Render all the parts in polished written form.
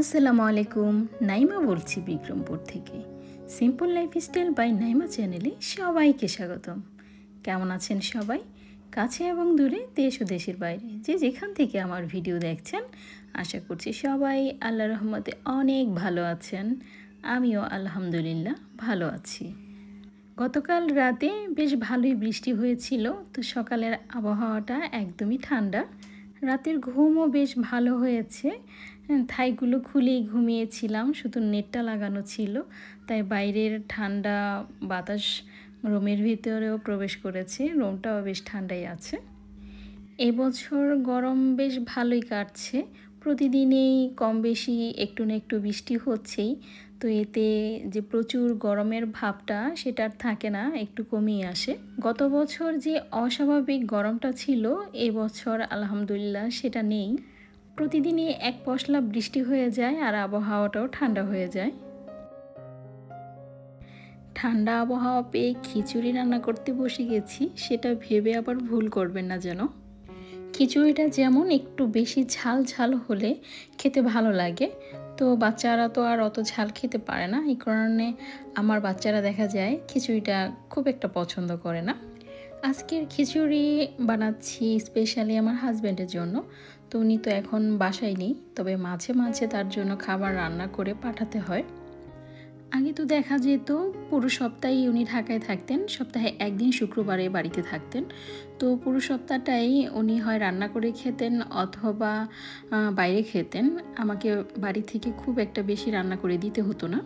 আসসালামু আলাইকুম। নাইমা বলছি বিক্রমপুর থেকে। সিম্পল লাইফস্টাইল বাই নাইমা চ্যানেলে সবাইকে স্বাগতম। কেমন আছেন সবাই? কাছে এবং দূরে, দেশ ও দেশের বাইরে যে যেখান থেকে আমার ভিডিও দেখছেন, আশা করছি সবাই আল্লাহর রহমতে অনেক ভালো আছেন। আমিও আলহামদুলিল্লাহ ভালো আছি। গতকাল রাতে বেশ ভালোই বৃষ্টি হয়েছিল, তো সকালের আবহাওয়াটা একদমই ঠান্ডা। রাতের ঘুমও বেশ ভালো হয়েছে। থাইগুলো খুলেই ঘুমিয়েছিলাম, শুধু নেটটা লাগানো ছিল, তাই বাইরের ঠান্ডা বাতাস রুমের ভিতরেও প্রবেশ করেছে। রুমটাও বেশ ঠান্ডাই আছে। এবছর গরম বেশ ভালোই কাটছে। প্রতিদিনেই কম বেশি একটু না একটু বৃষ্টি হচ্ছেই, তো এতে যে প্রচুর গরমের ভাবটা সেটা আর থাকে না, একটু কমিয়ে আসে। গত বছর যে অস্বাভাবিক গরমটা ছিল, এবছর আলহামদুলিল্লাহ সেটা নেই। প্রতিদিনই এক পশলা বৃষ্টি হয়ে যায় আর আবহাওয়াটাও ঠান্ডা হয়ে যায়। ঠান্ডা আবহাওয়া পেয়ে খিচুড়ি রান্না করতে বসে গেছি, সেটা ভেবে আবার ভুল করবেন না যেন। খিচুড়িটা যেমন একটু বেশি ঝাল ঝাল হলে খেতে ভালো লাগে, তো বাচ্চারা তো আর অত ঝাল খেতে পারে না, এই কারণে আমার বাচ্চারা দেখা যায় খিচুড়িটা খুব একটা পছন্দ করে না। আজকের খিচুড়ি বানাচ্ছি স্পেশালি আমার হাজব্যান্ডের জন্য। তো উনি তো এখন বাসায় নেই, তবে মাঝে মাঝে তার জন্য খাবার রান্না করে পাঠাতে হয়। আগে তো দেখা যেত পুরো সপ্তাহেই উনি ঢাকায় থাকতেন, সপ্তাহে একদিন শুক্রবারে বাড়িতে থাকতেন। তো পুরো সপ্তাহটাই উনি হয় রান্না করে খেতেন অথবা বাইরে খেতেন। আমাকে বাড়ি থেকে খুব একটা বেশি রান্না করে দিতে হতো না।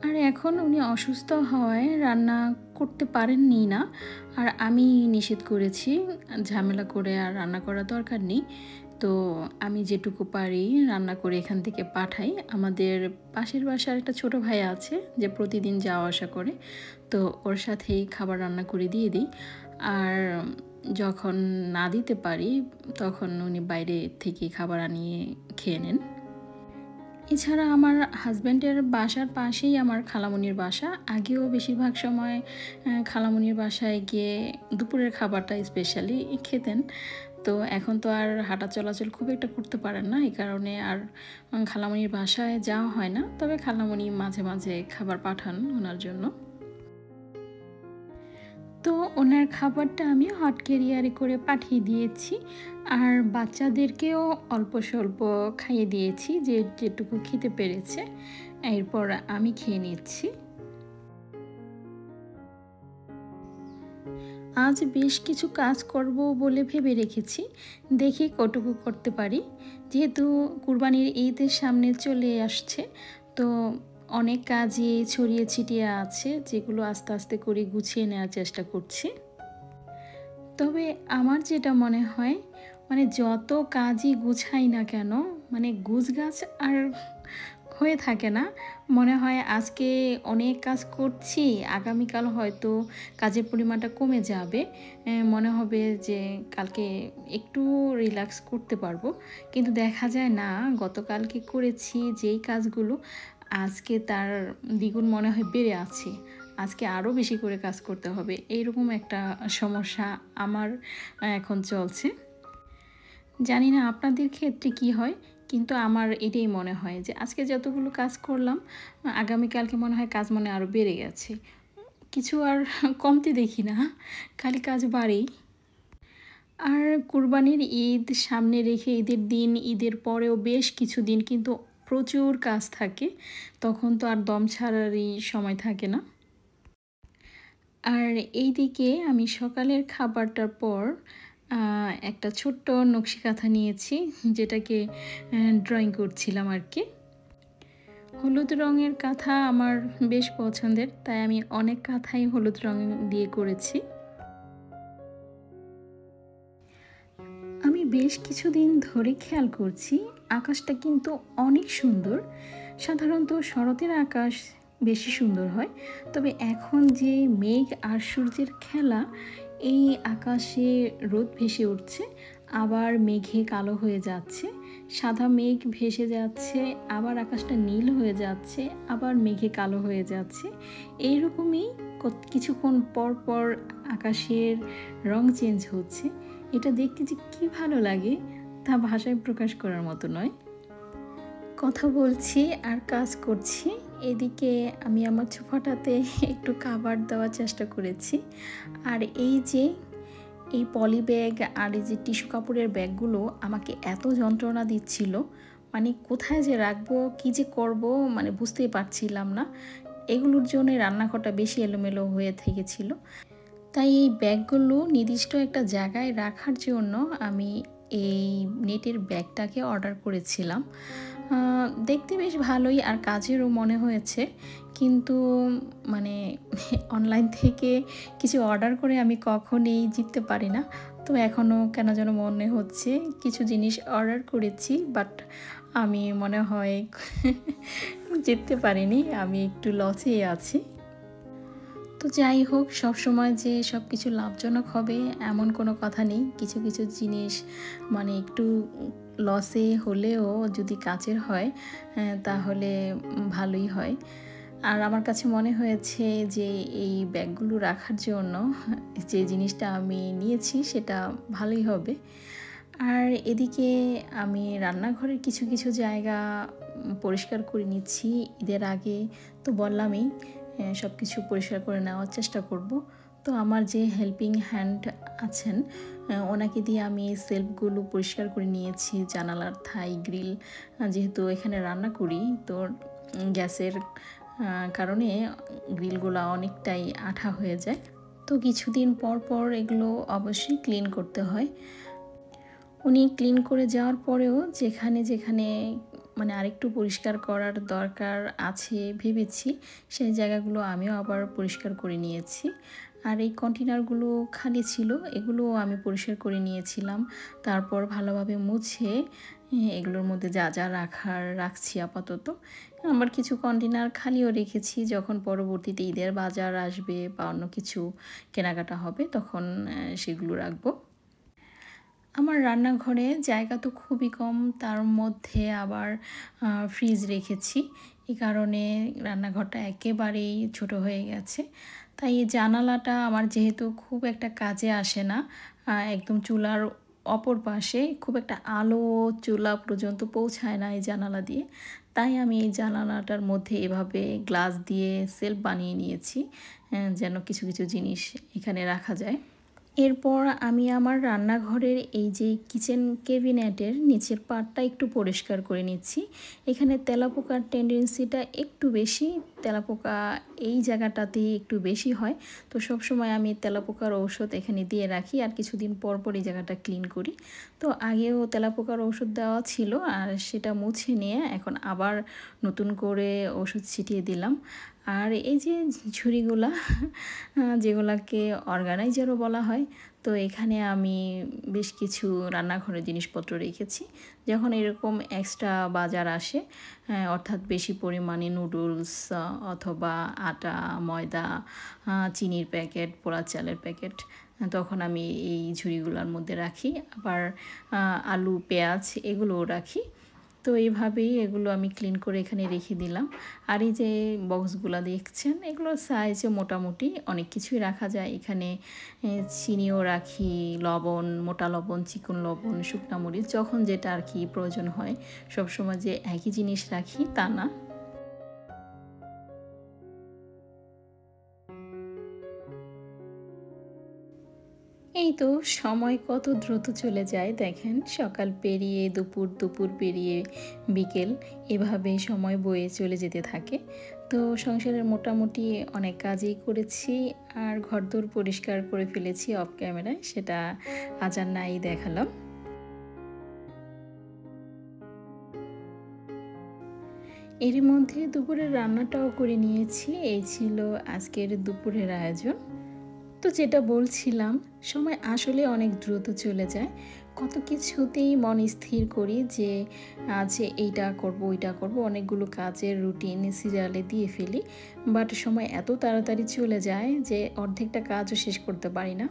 আর এখন উনি অসুস্থ হওয়ায় রান্না করতে পারেননি না, আর আমি নিষেধ করেছি ঝামেলা করে আর রান্না করার দরকার নেই। তো আমি যেটুকু পারি রান্না করে এখান থেকে পাঠাই। আমাদের পাশের বাসার একটা ছোট ভাই আছে যে প্রতিদিন যাওয়া আসা করে, তো ওর সাথেই খাবার রান্না করে দিয়ে দিই। আর যখন না দিতে পারি তখন উনি বাইরে থেকে খাবার আনিয়ে খেয়ে নেন। এছাড়া আমার হাজব্যান্ডের বাসার পাশেই আমার খালামণির বাসা। আগেও বেশিরভাগ সময় খালামণির বাসায় গিয়ে দুপুরের খাবারটা স্পেশালি খেতেন। তো এখন তো আর হাঁটা চলাচল খুব একটা করতে পারেন না, এই কারণে আর খালামণির বাসায় যাওয়া হয় না। তবে খালামণি মাঝে মাঝে খাবার পাঠান ওনার জন্য। তো ওনার খাবারটা আমি হট ক্যারিয়ারে করে পাঠিয়ে দিয়েছি, আর বাচ্চাদেরকেও অল্প স্বল্প খাইয়ে দিয়েছি যে যেটুকু খেতে পেরেছে। এরপর আমি খেয়ে নিচ্ছি। আজ বেশ কিছু কাজ করব বলে ভেবে রেখেছি, দেখি কতটুকু করতে পারি। যেহেতু কুরবানির ঈদের সামনে চলে আসছে, তো অনেক কাজই ছড়িয়ে ছিটিয়ে আছে, যেগুলো আস্তে আস্তে করে গুছিয়ে নেওয়ার চেষ্টা করছি। তবে আমার যেটা মনে হয়, মানে যত কাজই গুছাই না কেন, মানে গুছগাছ আর হয়ে থাকে না। মনে হয় আজকে অনেক কাজ করছি, আগামীকাল হয়তো কাজের পরিমাণটা কমে যাবে। মনে হবে যে কালকে একটু রিল্যাক্স করতে পারবো, কিন্তু দেখা যায় না। গতকালকে করেছি যেই কাজগুলো, আজকে তার দ্বিগুণ মনে হয় বেড়ে আছে। আজকে আরও বেশি করে কাজ করতে হবে, এইরকম একটা সমস্যা আমার এখন চলছে। জানি না আপনাদের ক্ষেত্রে কি হয়, কিন্তু আমার এটাই মনে হয় যে আজকে যতগুলো কাজ করলাম, আগামীকালকে মনে হয় কাজ মনে আরও বেড়ে গেছে। কিছু আর কমতে দেখি না, খালি কাজ বাড়েই। আর কুরবানির ঈদ সামনে রেখে ঈদের দিন, ঈদের পরেও বেশ কিছু দিন কিন্তু প্রচুর কাজ থাকে, তখন তো আর দম ছাড়ারই সময় থাকে না। আর এইদিকে আমি সকালের খাবারটার পর একটা ছোট্ট নকশি কাঁথা নিয়েছি, যেটাকে ড্রয়িং করছিলাম আর কি। হলুদ রঙের কাঁথা আমার বেশ পছন্দের, তাই আমি অনেক কাঁথাই হলুদ রং দিয়ে করেছি। আমি বেশ কিছুদিন ধরে খেয়াল করছি আকাশটা কিন্তু অনেক সুন্দর। সাধারণত শরতের আকাশ বেশি সুন্দর হয়, তবে এখন যে মেঘ আর সূর্যের খেলা, এই আকাশে রোদ ভেসে উঠছে, আবার মেঘে কালো হয়ে যাচ্ছে, সাদা মেঘ ভেসে যাচ্ছে, আবার আকাশটা নীল হয়ে যাচ্ছে, আবার মেঘে কালো হয়ে যাচ্ছে। এইরকমই কিছুক্ষণ পর পর আকাশের রং চেঞ্জ হচ্ছে। এটা দেখতে যে কী ভালো লাগে তা ভাষায় প্রকাশ করার মতো নয়। কথা বলছি আর কাজ করছি। এদিকে আমি আমার সোফাটাতে একটু কাভার দেওয়ার চেষ্টা করেছি। আর এই যে এই পলি ব্যাগ আর এই যে টিস্যু কাপড়ের ব্যাগগুলো আমাকে এত যন্ত্রণা দিচ্ছিল, মানে কোথায় যে রাখবো, কী যে করব, মানে বুঝতেই পারছিলাম না। এগুলোর জন্য রান্নাঘরটা বেশি এলোমেলো হয়ে থেকেছিল। তাই এই ব্যাগগুলো নির্দিষ্ট একটা জায়গায় রাখার জন্য আমি এই নেটের ব্যাগটাকে অর্ডার করেছিলাম। দেখতে বেশ ভালোই আর কাজেরও মনে হয়েছে, কিন্তু মানে অনলাইন থেকে কিছু অর্ডার করে আমি কখনোই জিততে পারি না। তো এখনও কেন যেন মনে হচ্ছে কিছু জিনিস অর্ডার করেছি, বাট আমি মনে হয় জিততে পারিনি, আমি একটু লসেই আছি। তো যাই হোক, সবসময় যে সব কিছু লাভজনক হবে এমন কোনো কথা নেই। কিছু কিছু জিনিস মানে একটু লসে হলেও যদি কাজের হয় তাহলে ভালোই হয়। আর আমার কাছে মনে হয়েছে যে এই ব্যাগগুলো রাখার জন্য যে জিনিসটা আমি নিয়েছি সেটা ভালোই হবে। আর এদিকে আমি রান্নাঘরের কিছু কিছু জায়গা পরিষ্কার করে নিচ্ছি। ঈদের আগে তো বললামই সব কিছু পরিষ্কার করে নেওয়ার চেষ্টা করব। তো আমার যে হেল্পিং হ্যান্ড আছেন ওনাকে দিয়ে আমি সেলফগুলো পরিষ্কার করে নিয়েছি, জানালার থাই গ্রিল। যেহেতু এখানে রান্না করি তো গ্যাসের কারণে গ্রিলগুলো অনেকটাই আঠা হয়ে যায়। তো কিছুদিন পর পর এগুলো অবশ্যই ক্লিন করতে হয়। উনি ক্লিন করে যাওয়ার পরেও যেখানে যেখানে মানে আরেকটু পরিষ্কার করার দরকার আছে ভেবেছি, সেই জায়গাগুলো আমিও আবার পরিষ্কার করে নিয়েছি। আর এই কন্টেনারগুলো খালি ছিল, এগুলোও আমি পরিষ্কার করে নিয়েছিলাম। তারপর ভালোভাবে মুছে এগুলোর মধ্যে যা যা রাখার রাখছি আপাতত। আমার কিছু কন্টেনার খালিও রেখেছি, যখন পরবর্তীতে ঈদের বাজার আসবে বা অন্য কিছু কেনাকাটা হবে তখন সেগুলো রাখবো। আমার রান্নাঘরে জায়গা তো খুবই কম, তার মধ্যে আবার ফ্রিজ রেখেছি। এই কারণে রান্নাঘরটা একেবারেই ছোট হয়ে গেছে। তাই এই জানালাটা আমার যেহেতু খুব একটা কাজে আসে না, একদম চুলার অপর পাশে, খুব একটা আলো চুলা পর্যন্ত পৌঁছায় না এই জানালা দিয়ে। তাই আমি এই জানালাটার মধ্যে এভাবে গ্লাস দিয়ে সেলফ বানিয়ে নিয়েছি, যেন কিছু কিছু জিনিস এখানে রাখা যায়। এরপর আমি আমার রান্নাঘরের এই যে কিচেন ক্যাবিনেটের নিচের পার্টটা একটু পরিষ্কার করে নিচ্ছি। এখানে তেলাপোকার টেন্ডেন্সিটা একটু বেশি, তেলাপোকা এই জায়গাটাতে একটু বেশি হয়। তো সবসময় আমি তেলাপোকার ঔষধ এখানে দিয়ে রাখি আর কিছুদিন পর পর এই জায়গাটা ক্লিন করি। তো আগেও তেলাপোকার ওষুধ দেওয়া ছিল আর সেটা মুছে নিয়ে এখন আবার নতুন করে ওষুধ ছিটিয়ে দিলাম। আর এই যে ঝুড়িগুলা যেগুলাকে অর্গানাইজারও বলা হয়, তো এখানে আমি বেশ কিছু রান্নাঘরের জিনিসপত্র রেখেছি। যখন এরকম এক্সট্রা বাজার আসে, অর্থাৎ বেশি পরিমাণে নুডলস অথবা আটা, ময়দা, চিনির প্যাকেট, পোড়া চালের প্যাকেট, তখন আমি এই ঝুড়িগুলোর মধ্যে রাখি। আবার আলু, পেঁয়াজ এগুলোও রাখি। তো এইভাবেই এগুলো আমি ক্লিন করে এখানে রেখে দিলাম। আর এই যে বক্সগুলো দেখছেন, এগুলোর সাইজে মোটামুটি অনেক কিছুই রাখা যায়। এখানে চিনিও রাখি, লবণ, মোটা লবণ, চিকন লবণ, শুকনা মরিচ, যখন যেটা আর কি প্রয়োজন হয়। সবসময় যে একই জিনিস রাখি তা না। এই তো সময় কত দ্রুত চলে যায় দেখেন, সকাল পেরিয়ে দুপুর, দুপুর পেরিয়ে বিকেল, এভাবে সময় বয়ে চলে যেতে থাকে। তো সংসারের মোটামুটি অনেক কাজই করেছি আর ঘরদোর পরিষ্কার করে ফেলেছি অফ ক্যামেরায়, সেটা আজ আর নাই দেখালাম। এর মধ্যে দুপুরের রান্নাটাও করে নিয়েছি। এই ছিল আজকের দুপুরের আয়োজন। তো যেটা বলছিলাম, সময় আসলে অনেক দ্রুত চলে যায়। কত কিছুতেই মন স্থির করি যে আজ এইটা করব, ওইটা করব, অনেকগুলো কাজের রুটিন সিরিয়ালে দিয়ে ফেলি। বাট সময় এত তাড়াতাড়ি চলে যায় যে অর্ধেকটা কাজও শেষ করতে পারি না।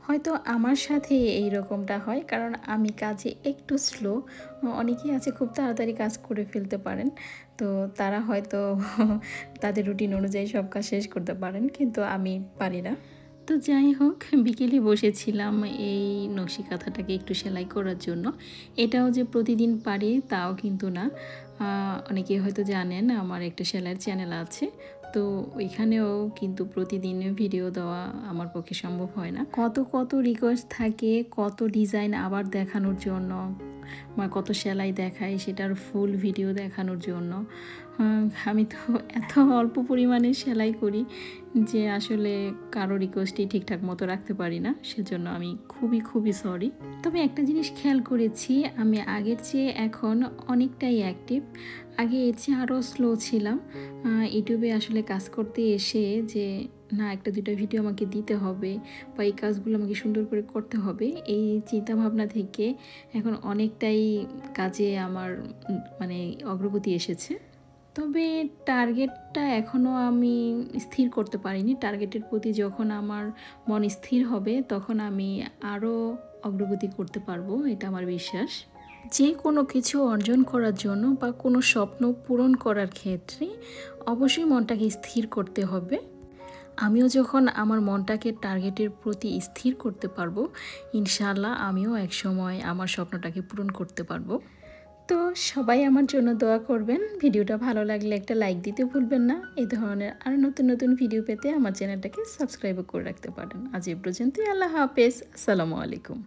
হয়তো আমার সাথে এই রকমটা হয় কারণ আমি কাজে একটু স্লো। অনেকেই আছে খুব তাড়াতাড়ি কাজ করে ফেলতে পারেন, তো তারা হয়তো তাদের রুটিন অনুযায়ী সব কাজ শেষ করতে পারেন, কিন্তু আমি পারি না। তো যাই হোক, বিকেলে বসেছিলাম এই নকশি কাঁথাটাকে একটু সেলাই করার জন্য। এটাও যে প্রতিদিন পারি তাও কিন্তু না। অনেকেই হয়তো জানেন আমার একটা সেলাইয়ের চ্যানেল আছে, তো ওইখানেও কিন্তু প্রতিদিন ভিডিও দেওয়া আমার পক্ষে সম্ভব হয় না। কত কত রিকোয়েস্ট থাকে, কত ডিজাইন আবার দেখানোর জন্য, বা কত সেলাই দেখায় সেটার ফুল ভিডিও দেখানোর জন্য। আমি তো এত অল্প পরিমাণে সেলাই করি যে আসলে কারো রিকোয়েস্টই ঠিকঠাক মতো রাখতে পারি না, সেজন্য আমি খুবই সরি। তবে একটা জিনিস খেয়াল করেছি, আমি আগের চেয়ে এখন অনেকটাই অ্যাক্টিভ। আগে এর চেয়ে আরও স্লো ছিলাম। ইউটিউবে আসলে কাজ করতে এসে যে না, একটা দুটো ভিডিও আমাকে দিতে হবে বা এই কাজগুলো আমাকে সুন্দর করে করতে হবে, এই চিন্তা ভাবনা থেকে এখন অনেকটাই কাজে আমার মানে অগ্রগতি এসেছে। তবে টার্গেটটা এখনও আমি স্থির করতে পারিনি। টার্গেটের প্রতি যখন আমার মন স্থির হবে তখন আমি আরও অগ্রগতি করতে পারবো, এটা আমার বিশ্বাস। যে কোনো কিছু অর্জন করার জন্য বা কোনো স্বপ্ন পূরণ করার ক্ষেত্রে অবশ্যই মনটাকে স্থির করতে হবে। আমিও যখন আমার মনটাকে টার্গেটের প্রতি স্থির করতে পারবো, ইনশাআল্লাহ আমিও একসময় আমার স্বপ্নটাকে পূরণ করতে পারবো। তো সবাই আমার জন্য দোয়া করবেন। ভিডিওটা ভালো লাগলে একটা লাইক দিতে ভুলবেন না। এই ধরনের আরও নতুন নতুন ভিডিও পেতে আমার চ্যানেলটাকে সাবস্ক্রাইবও করে রাখতে পারেন। আজ এ পর্যন্তই। আল্লাহ হাফেজ। আসসালামু আলাইকুম।